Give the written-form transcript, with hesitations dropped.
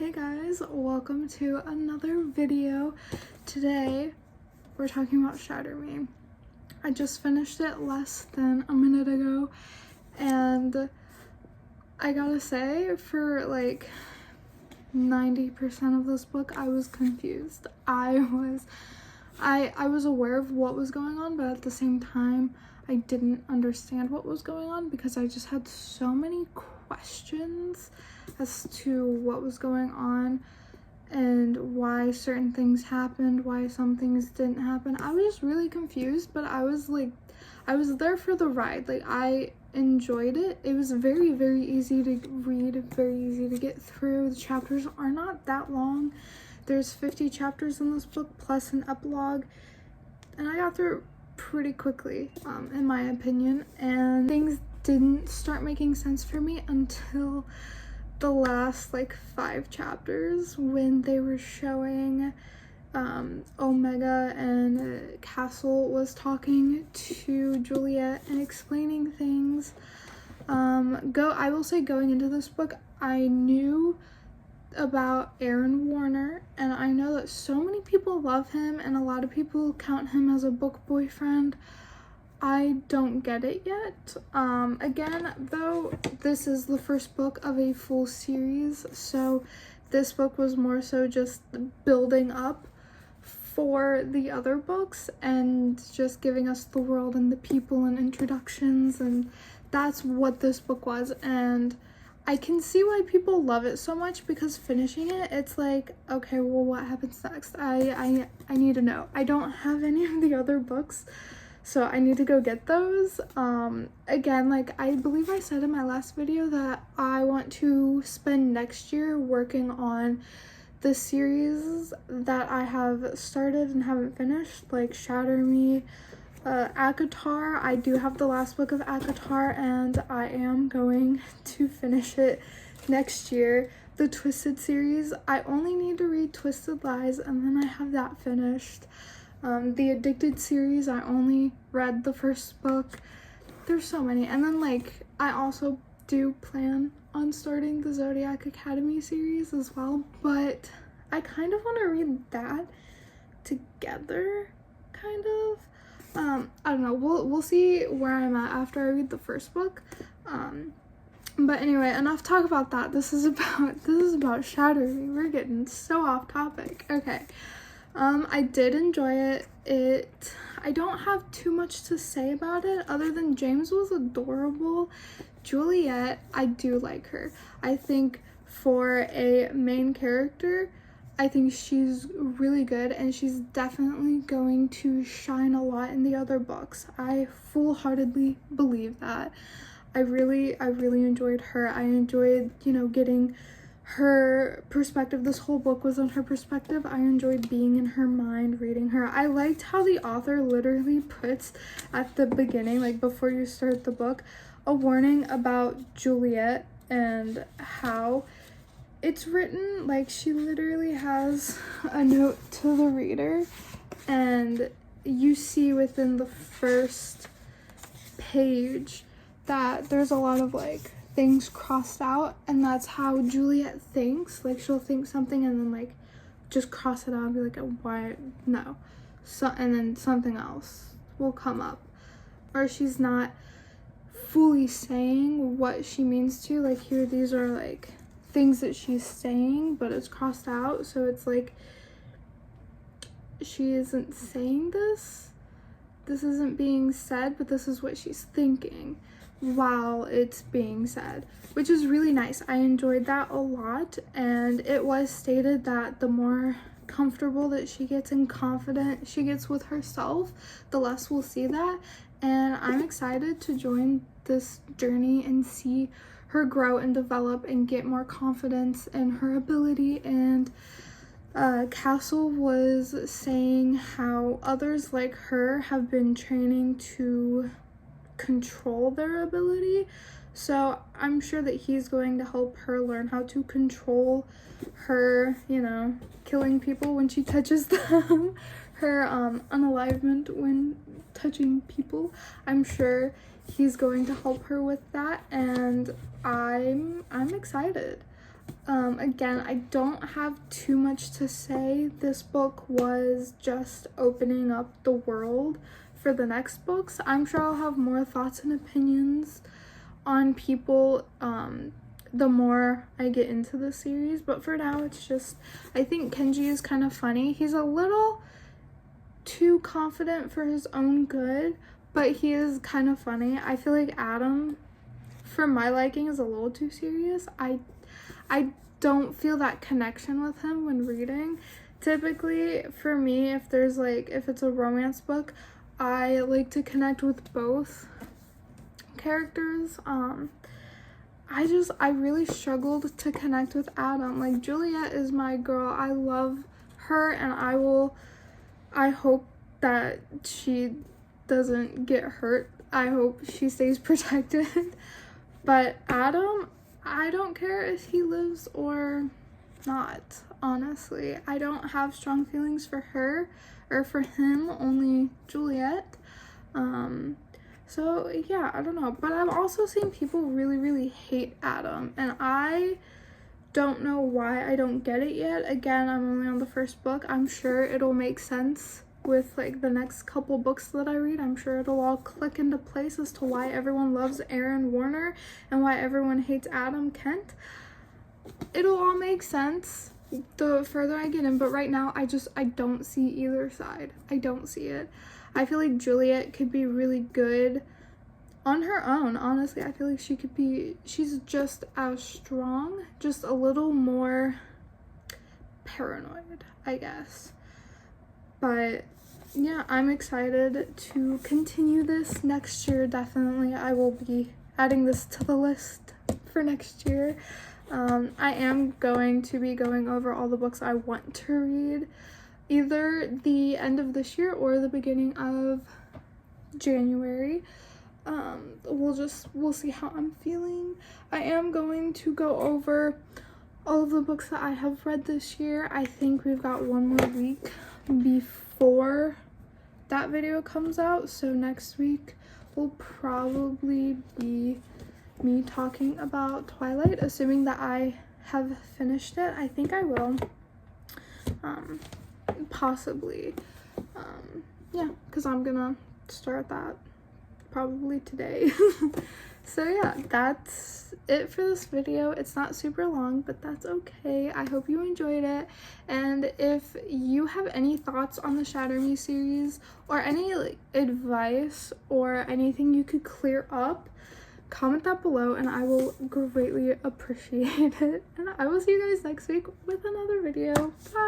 Hey guys, welcome to another video. Today we're talking about Shatter Me. I just finished it less than a minute ago, and I gotta say, for like 90% of this book I was confused. I was aware of what was going on, but at the same time I didn't understand what was going on because I just had so many questions as to what was going on and why certain things happened, why some things didn't happen. I was just really confused, but I was there for the ride. Like, I enjoyed it. It was very, very easy to read, very easy to get through. The chapters are not that long. There's 50 chapters in this book plus an epilogue, and I got through it pretty quickly, in my opinion, and things didn't start making sense for me until the last like 5 chapters, when they were showing Omega and Castle was talking to Juliet and explaining things. I will say, going into this book, I knew about Aaron Warner, and I know that so many people love him and a lot of people count him as a book boyfriend. I don't get it yet. Again, though, this is the first book of a full series, so this book was more so just building up for the other books and just giving us the world and the people and introductions, and that's what this book was. And I can see why people love it so much, because finishing it, it's like, okay, well, what happens next? I need to know. I don't have any of the other books, so I need to go get those. Again, like I believe I said in my last video that I want to spend next year working on the series that I have started and haven't finished, like Shatter Me, ACOTAR. I do have the last book of ACOTAR, and I am going to finish it next year. The Twisted series, I only need to read Twisted Lies, and then I have that finished. The Addicted series, I only read the first book. There's so many. And then, like, I also do plan on starting the Zodiac Academy series as well, but I kind of want to read that together, kind of. I don't know, we'll see where I'm at after I read the first book. But anyway, enough talk about that. This is about Shatter Me. We're getting so off topic. Okay. I did enjoy it. I don't have too much to say about it other than James was adorable. Juliet, I do like her. I think for a main character, I think she's really good, and she's definitely going to shine a lot in the other books. I full-heartedly believe that. I really enjoyed her. I enjoyed, getting her perspective. This whole book was on her perspective. I enjoyed being in her mind, reading her. I liked how the author literally puts at the beginning, like before you start the book, a warning about Juliet and how it's written. Like, she literally has a note to the reader, and you see within the first page that there's a lot of like things crossed out, and that's how Juliet thinks. Like, she'll think something and then like just cross it out and be like, oh, why no, so, and then something else will come up, or she's not fully saying what she means to. Like, here, these are like things that she's saying, but it's crossed out, so it's like she isn't saying this isn't being said, but this is what she's thinking while it's being said, which is really nice. I enjoyed that a lot, and it was stated that the more comfortable that she gets and confident she gets with herself, the less we'll see that, and I'm excited to join this journey and see her grow and develop and get more confidence in her ability. And Castle was saying how others like her have been training to control their ability, so I'm sure that he's going to help her learn how to control her, killing people when she touches them, her unalivement when touching people. I'm sure he's going to help her with that, and I'm excited. Again, I don't have too much to say. This book was just opening up the world for the next books. I'm sure I'll have more thoughts and opinions on people the more I get into the series, but for now it's just, I think Kenji is kind of funny. He's a little too confident for his own good, but he is kind of funny. I feel like Adam, for my liking, is a little too serious. I don't feel that connection with him when reading. Typically, for me, if it's a romance book, I like to connect with both characters. I really struggled to connect with Adam. Like, Juliet is my girl. I love her, and I hope that she doesn't get hurt. I hope she stays protected. But Adam, I don't care if he lives or not, honestly. I don't have strong feelings for her or for him, only Juliet. So yeah, I don't know. But I've also seen people really, really hate Adam, and I don't know why. I don't get it yet. Again, I'm only on the first book. I'm sure it'll make sense with like the next couple books that I read. I'm sure it'll all click into place as to why everyone loves Aaron Warner and why everyone hates Adam Kent. It'll all make sense the further I get in, but right now I don't see either side. I don't see it. I feel like Juliet could be really good on her own, honestly. I feel like she's just as strong, just a little more paranoid, I guess. But yeah, I'm excited to continue this next year. Definitely, I will be adding this to the list for next year. I am going to be going over all the books I want to read, either the end of this year or the beginning of January. We'll see how I'm feeling. I am going to go over all of the books that I have read this year. I think we've got one more week before that video comes out, so next week will probably be me talking about Twilight, assuming that I have finished it. I think I will. Possibly. Yeah, because I'm gonna start that probably today. So yeah, that's it for this video. It's not super long, but that's okay. I hope you enjoyed it, and if you have any thoughts on the Shatter Me series or any like advice or anything you could clear up, comment that below and I will greatly appreciate it. And I will see you guys next week with another video. Bye!